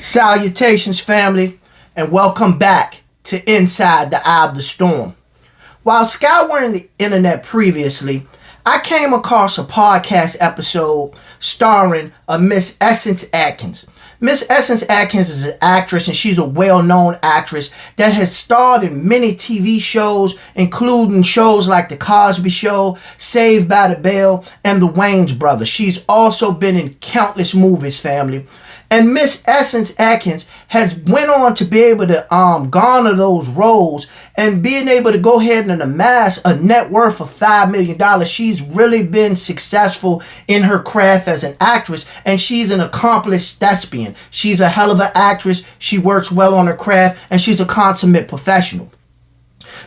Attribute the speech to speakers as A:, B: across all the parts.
A: Salutations, family, and welcome back to Inside the Eye of the Storm. While scouring the internet previously, I came across a podcast episode starring a Miss Essence Atkins. Miss Essence Atkins is an actress, and she's a well-known actress that has starred in many TV shows, including shows like The Cosby Show, Saved by the Bell, and The Wayans Brothers. She's also been in countless movies, family. And Miss Essence Atkins has went on to be able to garner those roles and being able to go ahead and amass a net worth of $5 million. She's really been successful in her craft as an actress, and she's an accomplished thespian. She's a hell of an actress. She works well on her craft, and she's a consummate professional.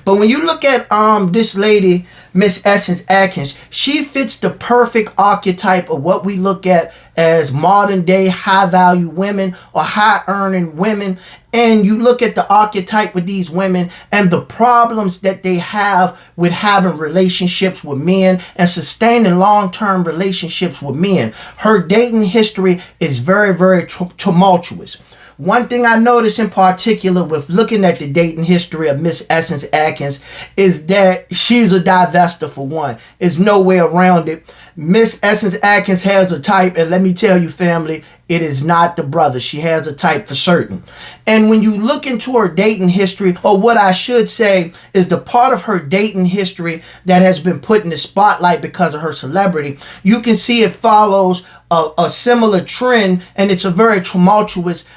A: But when you look at this lady, Miss Essence Atkins, she fits the perfect archetype of what we look at as modern day high value women or high earning women. And you look at the archetype with these women and the problems that they have with having relationships with men and sustaining long-term relationships with men. Her dating history is very, very tumultuous. One thing I noticed in particular with looking at the dating history of Miss Essence Atkins is that she's a divestor, for one. There's no way around it. Miss Essence Atkins has a type, and let me tell you, family, it is not the brother. She has a type for certain. And when you look into her dating history, or what I should say is the part of her dating history that has been put in the spotlight because of her celebrity, you can see it follows a similar trend, and it's a very tumultuous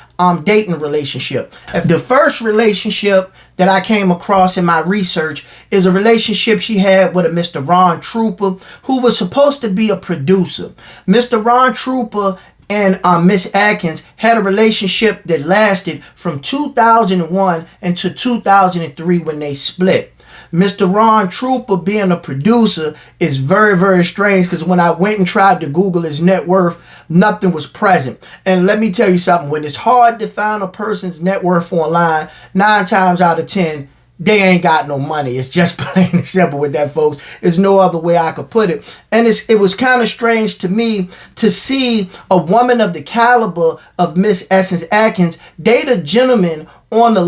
A: dating relationship. The first relationship that I came across in my research is a relationship she had with a Mr. Ron Trooper, who was supposed to be a producer. Mr. Ron Trooper and Miss Atkins had a relationship that lasted from 2001 until 2003 when they split. Mr. Ron Trooper being a producer is very, very strange, because when I went and tried to Google his net worth, nothing was present. And let me tell you something, when it's hard to find a person's net worth online, 9 times out of 10, they ain't got no money. It's just plain and simple with that, folks. There's no other way I could put it. And it was kind of strange to me to see a woman of the caliber of Miss Essence Atkins date a gentleman on the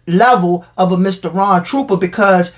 A: level of a Mr. Ron Trooper, because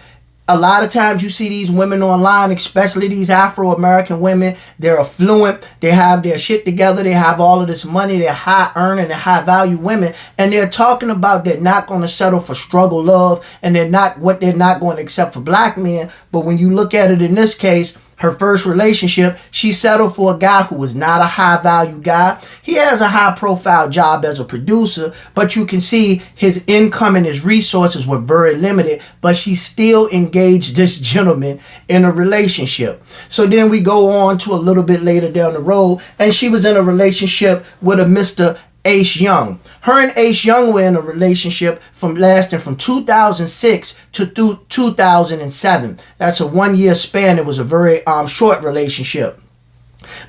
A: a lot of times you see these women online, especially these Afro-American women, they're affluent, they have their shit together, they have all of this money, they're high earning and high value women, and they're talking about they're not going to settle for struggle love, and they're not going to accept for black men. But when you look at it in this case, her first relationship, she settled for a guy who was not a high value guy. He has a high profile job as a producer, but you can see his income and his resources were very limited, but she still engaged this gentleman in a relationship. So then we go on to a little bit later down the road, and she was in a relationship with a Mr. Ace Young. Her and Ace Young were in a relationship lasting from 2006 to 2007. That's a 1-year span. It was a very short relationship.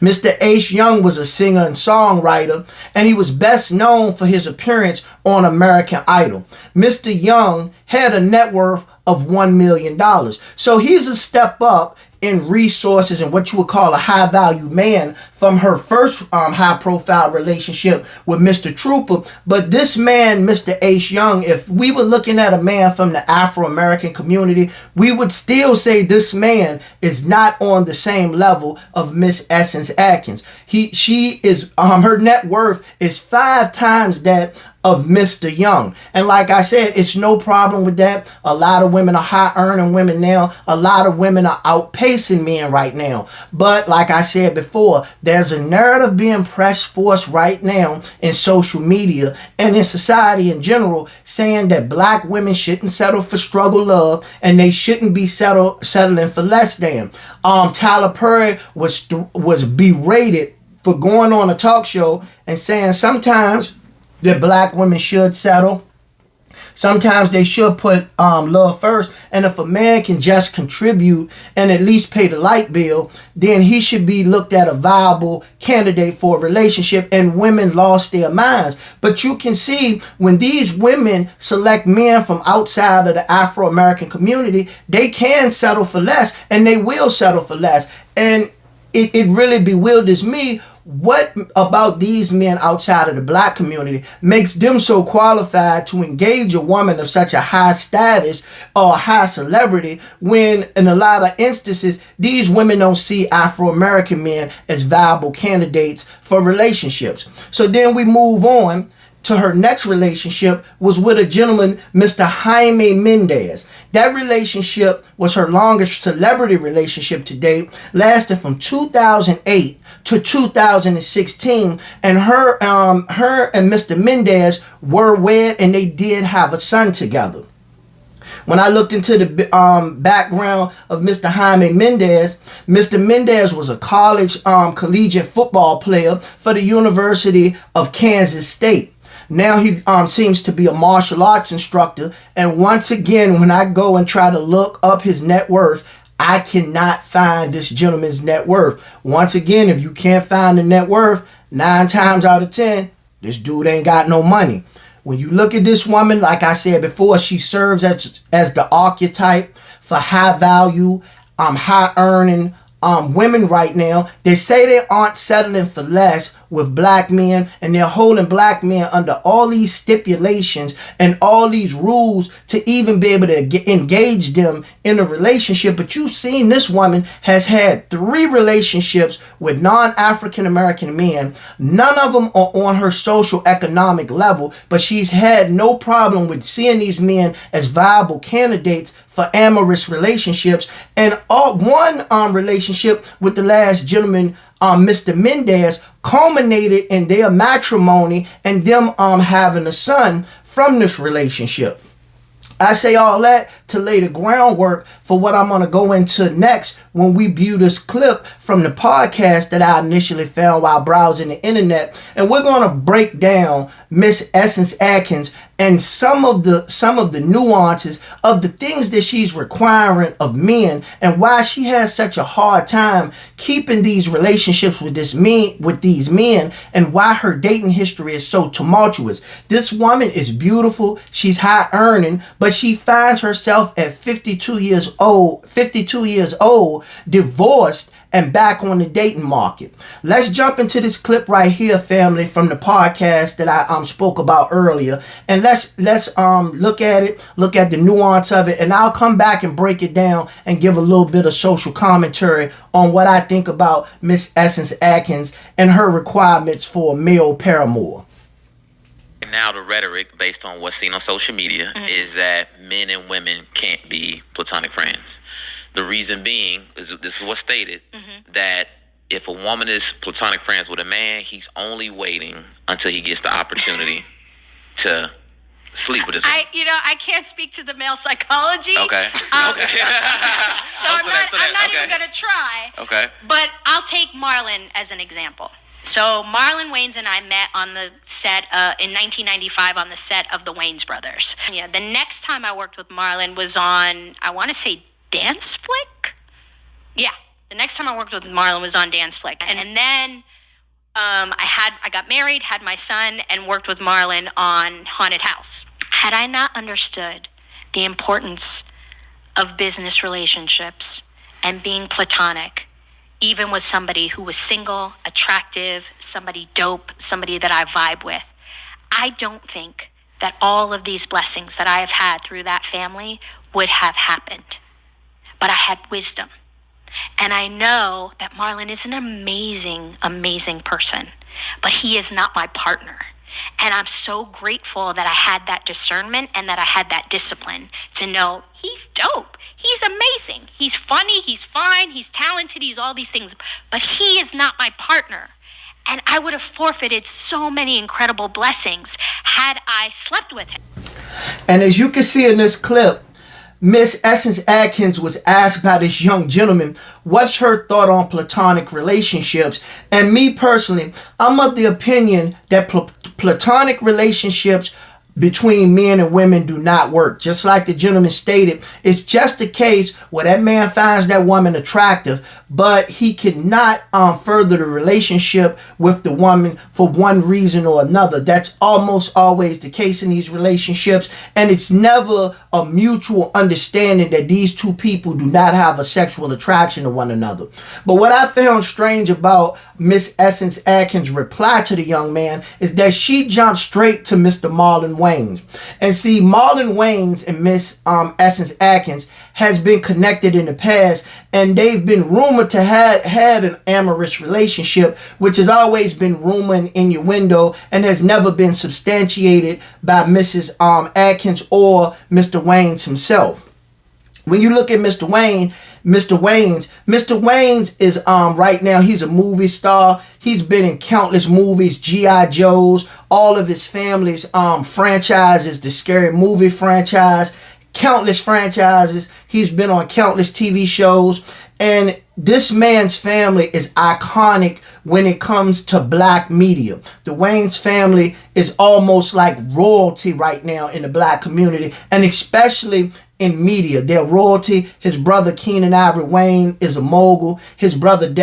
A: Mr. Ace Young was a singer and songwriter, and he was best known for his appearance on American Idol. Mr. Young had a net worth of $1 million. So he's a step up in resources and what you would call a high value man from her first high profile relationship with Mr. Trooper. But this man, Mr. Ace Young, if we were looking at a man from the Afro-American community, we would still say this man is not on the same level of Miss Essence Atkins. She is her net worth is 5 times that of Mr. Young. And like I said, it's no problem with that. A lot of women are high earning women now. A lot of women are outpacing men right now. But like I said before, there's a narrative being pressed forth right now in social media and in society in general, saying that black women shouldn't settle for struggle love and they shouldn't be settling for less than. Tyler Perry was berated for going on a talk show and saying sometimes that black women should settle. Sometimes they should put love first. And if a man can just contribute and at least pay the light bill, then he should be looked at a viable candidate for a relationship. And women lost their minds. But you can see when these women select men from outside of the Afro-American community, they can settle for less, and they will settle for less. And it really bewilders me what about these men outside of the black community makes them so qualified to engage a woman of such a high status or high celebrity when in a lot of instances these women don't see Afro-American men as viable candidates for relationships? So then we move on to her next relationship was with a gentleman, Mr. Jaime Mendez. That relationship was her longest celebrity relationship to date, lasted from 2008 to 2016, and her and Mr. Mendez were wed and they did have a son together. When I looked into the background of Mr. Jaime Mendez, Mr. Mendez was a collegiate football player for the University of Kansas State. Now he seems to be a martial arts instructor. And once again, when I go and try to look up his net worth, I cannot find this gentleman's net worth. Once again, if you can't find the net worth, 9 times out of 10, this dude ain't got no money. When you look at this woman, like I said before, she serves as the archetype for high value, high earning women right now. They say they aren't settling for less with black men, and they're holding black men under all these stipulations and all these rules to even be able to engage them in a relationship. But you've seen this woman has had 3 relationships with non-African American men. None of them are on her social economic level, but she's had no problem with seeing these men as viable candidates for amorous relationships. And one relationship with the last gentleman, Mr. Mendez, culminated in their matrimony and them having a son from this relationship. I say all that to lay the groundwork for what I'm going to go into next when we view this clip from the podcast that I initially found while browsing the internet. And we're going to break down Miss Essence Atkins and some of the nuances of the things that she's requiring of men and why she has such a hard time keeping these relationships with these men and why her dating history is so tumultuous. This woman is beautiful, she's high earning, but she finds herself at 52 years old, divorced and back on the dating market. Let's jump into this clip right here, family, from the podcast that I spoke about earlier, and let's look at it, look at the nuance of it, and I'll come back and break it down and give a little bit of social commentary on what I think about Miss Essence Atkins and her requirements for a male paramour.
B: Now the rhetoric based on what's seen on social media is that men and women can't be platonic friends. The reason being is this is what's stated, that if a woman is platonic friends with a man, he's only waiting until he gets the opportunity to sleep with his woman.
C: I can't speak to the male psychology.
B: Okay.
C: So I'm not even going to try.
B: Okay.
C: But I'll take Marlon as an example. So Marlon Wayans and I met on the set in 1995 on the set of The Wayans Brothers. Yeah, the next time I worked with Marlon was on, I want to say, Dance Flick? Yeah, the next time I worked with Marlon was on Dance Flick. And then I got married, had my son, and worked with Marlon on Haunted House. Had I not understood the importance of business relationships and being platonic, even with somebody who was single, attractive, somebody dope, somebody that I vibe with, I don't think that all of these blessings that I have had through that family would have happened. But I had wisdom. And I know that Marlon is an amazing, amazing person, but he is not my partner. And I'm so grateful that I had that discernment and that I had that discipline to know he's dope. He's amazing. He's funny. He's fine. He's talented. He's all these things. But he is not my partner. And I would have forfeited so many incredible blessings had I slept with him.
A: And as you can see in this clip, Miss Essence Atkins was asked by this young gentleman, what's her thought on platonic relationships? And me personally, I'm of the opinion that platonic relationships between men and women do not work. Just like the gentleman stated, it's just a case where that man finds that woman attractive, but he cannot further the relationship with the woman for one reason or another. That's almost always the case in these relationships, and it's never a mutual understanding that these two people do not have a sexual attraction to one another. But what I found strange about Miss Essence Atkins' reply to the young man is that she jumped straight to Mr. Marlon Wayans. And see, Marlon Wayans and Miss Essence Atkins has been connected in the past, and they've been rumored to have had an amorous relationship, which has always been rumor and innuendo and has never been substantiated by Mrs. Atkins or Mr. Wayans himself. When you look at Mr. Wayans is right now, he's a movie star. He's been in countless movies, G.I. Joes, all of his family's franchises, the Scary Movie franchise, countless franchises. He's been on countless TV shows. And this man's family is iconic when it comes to black media. The Wayans family is almost like royalty right now in the black community, and especially in media. They're royalty. His brother Keenan Ivory Wayne is a mogul. His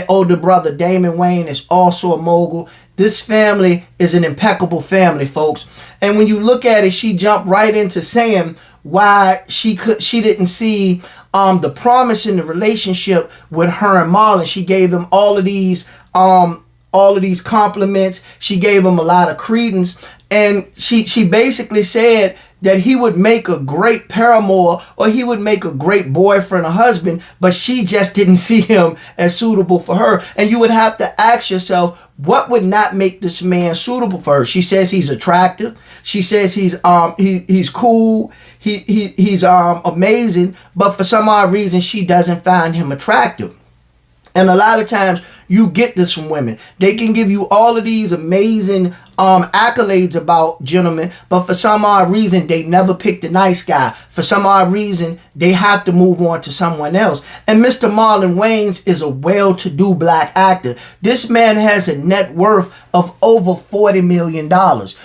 A: older brother Damon Wayne is also a mogul. This family is an impeccable family, folks. And when you look at it, she jumped right into saying why she didn't see the promise in the relationship with her and Marlon. She gave him all of these compliments. She gave him a lot of credence, and she basically said that he would make a great paramour or he would make a great boyfriend or husband, but she just didn't see him as suitable for her. And you would have to ask yourself, what would not make this man suitable for her? She says he's attractive. She says he's cool. He's amazing, but for some odd reason she doesn't find him attractive. And a lot of times you get this from women. They can give you all of these amazing accolades about gentlemen, but for some odd reason they never pick the nice guy. For some odd reason they have to move on to someone else. And Mr. Marlon Wayans is a well-to-do black actor. This man has a net worth of over $40 million.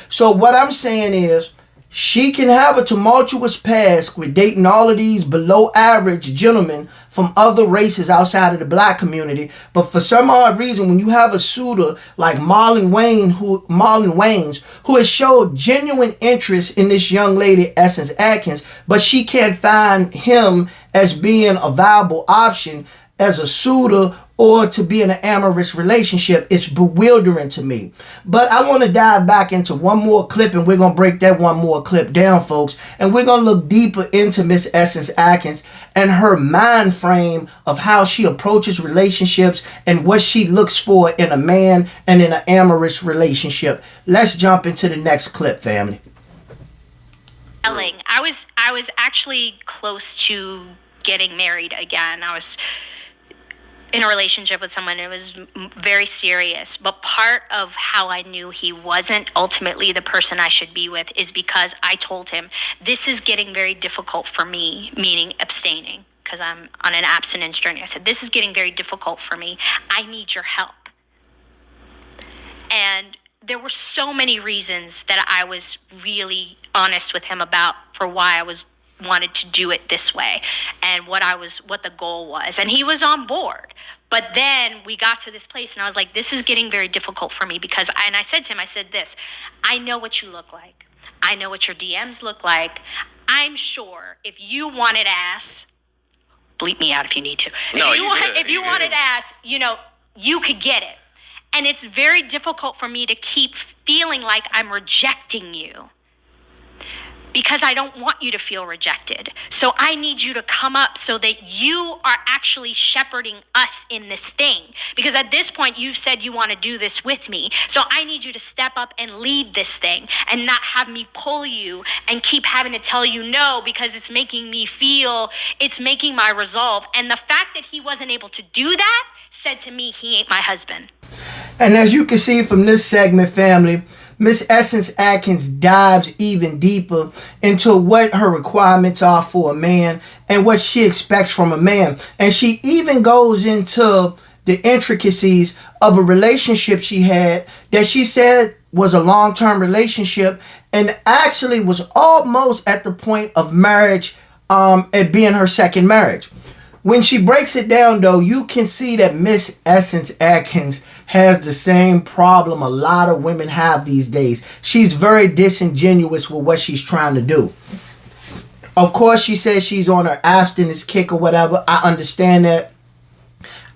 A: So what I'm saying is, she can have a tumultuous past with dating all of these below average gentlemen from other races outside of the black community. But for some odd reason, when you have a suitor like Marlon Wayans, who has showed genuine interest in this young lady, Essence Atkins, but she can't find him as being a viable option as a suitor or to be in an amorous relationship, it's bewildering to me. But I want to dive back into one more clip, and we're going to break that one more clip down, folks. And we're going to look deeper into Miss Essence Atkins and her mind frame of how she approaches relationships and what she looks for in a man and in an amorous relationship. Let's jump into the next clip, family.
C: I was actually close to getting married again. I was in a relationship with someone. It was very serious, but part of how I knew he wasn't ultimately the person I should be with is because I told him, this is getting very difficult for me, meaning abstaining, because I'm on an abstinence journey. I said, this is getting very difficult for me. I need your help. And there were so many reasons that I was really honest with him about for why I wanted to do it this way and what the goal was, and he was on board. But then we got to this place and I was like, this is getting very difficult for me because I said to him, I said this, I know what you look like, I know what your DMs look like. I'm sure if you wanted ass, bleep me out if you need to, if you wanted ass, you could get it. And it's very difficult for me to keep feeling like I'm rejecting you, because I don't want you to feel rejected. So I need you to come up so that you are actually shepherding us in this thing. Because at this point, you've said you want to do this with me. So I need you to step up and lead this thing and not have me pull you and keep having to tell you no, because it's making me feel, it's making my resolve. And the fact that he wasn't able to do that said to me, he ain't my husband.
A: And as you can see from this segment, family, Miss Essence Atkins dives even deeper into what her requirements are for a man and what she expects from a man. And she even goes into the intricacies of a relationship she had that she said was a long-term relationship and actually was almost at the point of marriage, it being her second marriage. When she breaks it down, though, you can see that Miss Essence Atkins has the same problem a lot of women have these days. She's very disingenuous with what she's trying to do. Of course, she says she's on her abstinence kick or whatever. I understand that.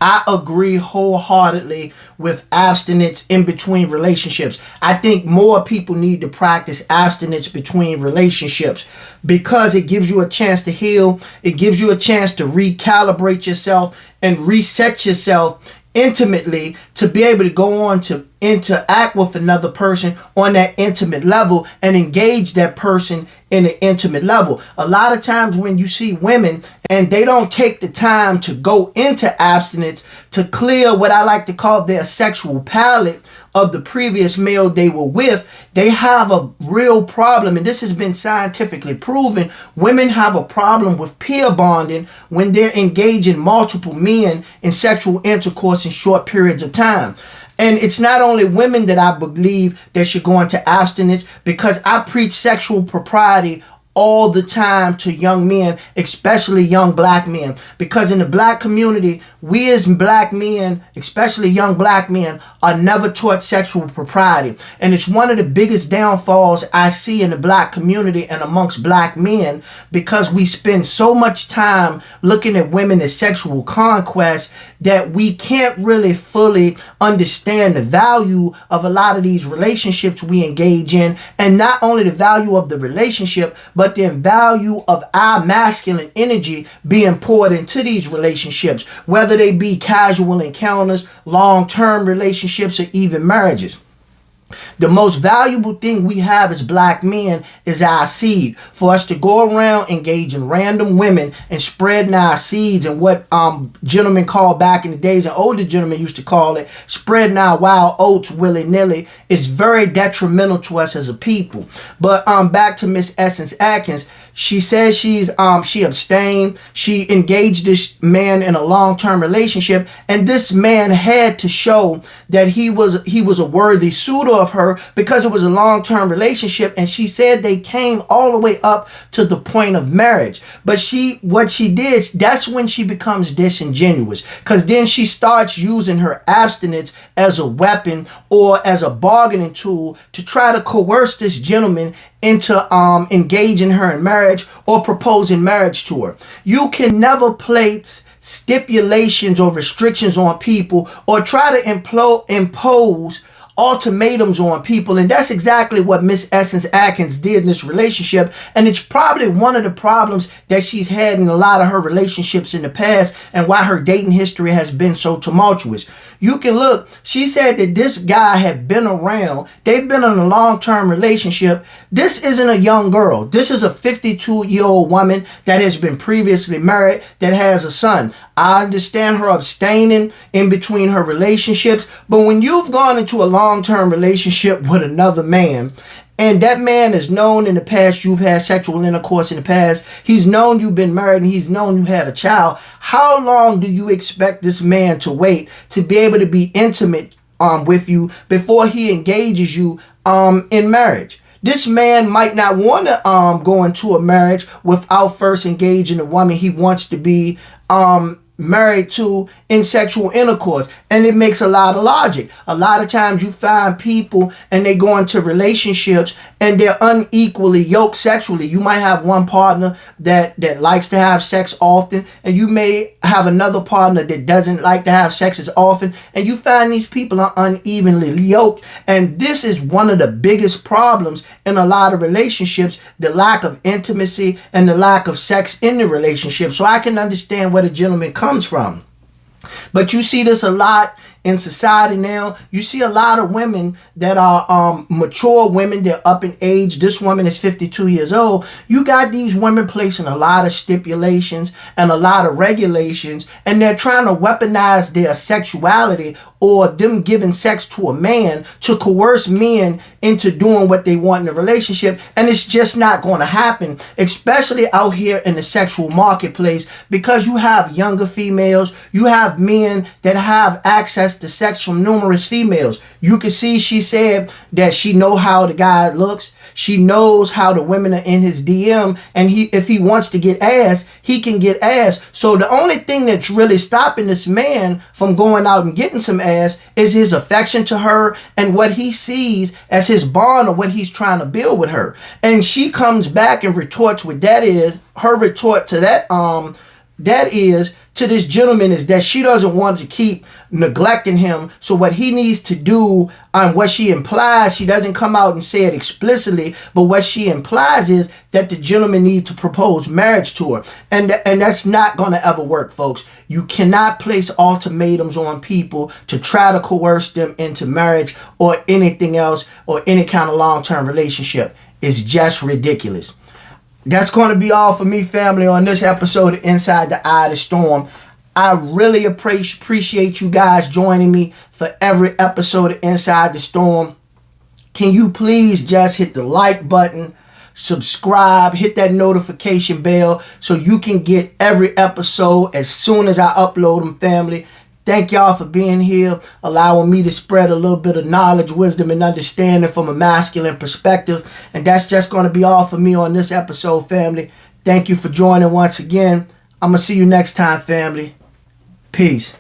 A: I agree wholeheartedly with abstinence in between relationships. I think more people need to practice abstinence between relationships because it gives you a chance to heal. It gives you a chance to recalibrate yourself and reset yourself intimately to be able to go on to interact with another person on that intimate level and engage that person in an intimate level. A lot of times when you see women and they don't take the time to go into abstinence to clear what I like to call their sexual palate of the previous male they were with, they have a real problem. And this has been scientifically proven. Women have a problem with peer bonding when they're engaging multiple men in sexual intercourse in short periods of time. And it's not only women that I believe that should go into abstinence, because I preach sexual propriety all the time to young men, especially young black men. Because in the black community, we as black men, especially young black men, are never taught sexual propriety. And it's one of the biggest downfalls I see in the black community and amongst black men, because we spend so much time looking at women as sexual conquest that we can't really fully understand the value of a lot of these relationships we engage in. And not only the value of the relationship, but the value of our masculine energy being poured into these relationships, whether they be casual encounters, long-term relationships, or even marriages. The most valuable thing we have as black men is our seed. For us to go around engaging random women and spreading our seeds, and what gentlemen call back in the days, and older gentlemen used to call it, spreading our wild oats willy-nilly, is very detrimental to us as a people. But back to Miss Essence Atkins. She says she abstained. She engaged this man in a long-term relationship, and this man had to show that he was a worthy suitor of her, because it was a long-term relationship. And she said they came all the way up to the point of marriage. But what she did, that's when she becomes disingenuous, because then she starts using her abstinence as a weapon or as a bargaining tool to try to coerce this gentleman into engaging her in marriage or proposing marriage to her. You can never place stipulations or restrictions on people or try to impose ultimatums on people. And that's exactly what Miss Essence Atkins did in this relationship. And it's probably one of the problems that she's had in a lot of her relationships in the past, and why her dating history has been so tumultuous. You can look, she said that this guy had been around. They've been in a long-term relationship. This isn't a young girl. This is a 52-year-old woman that has been previously married, that has a son. I understand her abstaining in between her relationships, but when you've gone into a long-term relationship with another man, and that man is known in the past you've had sexual intercourse in the past, he's known you've been married, and he's known you had a child, how long do you expect this man to wait to be able to be intimate with you before he engages you in marriage? This man might not want to go into a marriage without first engaging a woman he wants to be married to in sexual intercourse. And it makes a lot of logic. A lot of times you find people and they go into relationships and they're unequally yoked sexually. You might have one partner that likes to have sex often, and you may have another partner that doesn't like to have sex as often, and you find these people are unevenly yoked. And this is one of the biggest problems in a lot of relationships, the lack of intimacy and the lack of sex in the relationship. So I can understand where the gentleman comes from. But you see this a lot in society now. You see a lot of women that are mature women. They're up in age. This woman is 52 years old. You got these women placing a lot of stipulations and a lot of regulations, and they're trying to weaponize their sexuality or them giving sex to a man to coerce men into doing what they want in a relationship. And it's just not going to happen, especially out here in the sexual marketplace, because you have younger females, you have men that have access ass the sex from numerous females. You can see she said that she know how the guy looks. She knows how the women are in his DM, and if he wants to get ass, he can get ass. So the only thing that's really stopping this man from going out and getting some ass is his affection to her and what he sees as his bond or what he's trying to build with her. And she comes back and retorts what that is. Her retort to that is to this gentleman is that she doesn't want to keep neglecting him. So what he needs to do, what she implies, she doesn't come out and say it explicitly, but what she implies is that the gentleman needs to propose marriage to her. And that's not going to ever work, folks. You cannot place ultimatums on people to try to coerce them into marriage or anything else or any kind of long-term relationship. It's just ridiculous. That's going to be all for me, family, on this episode of Inside the Eye of the Storm. I really appreciate you guys joining me for every episode of Inside the Storm. Can you please just hit the like button, subscribe, hit that notification bell so you can get every episode as soon as I upload them, family. Thank y'all for being here, allowing me to spread a little bit of knowledge, wisdom, and understanding from a masculine perspective. And that's just going to be all for me on this episode, family. Thank you for joining once again. I'm going to see you next time, family. Peace.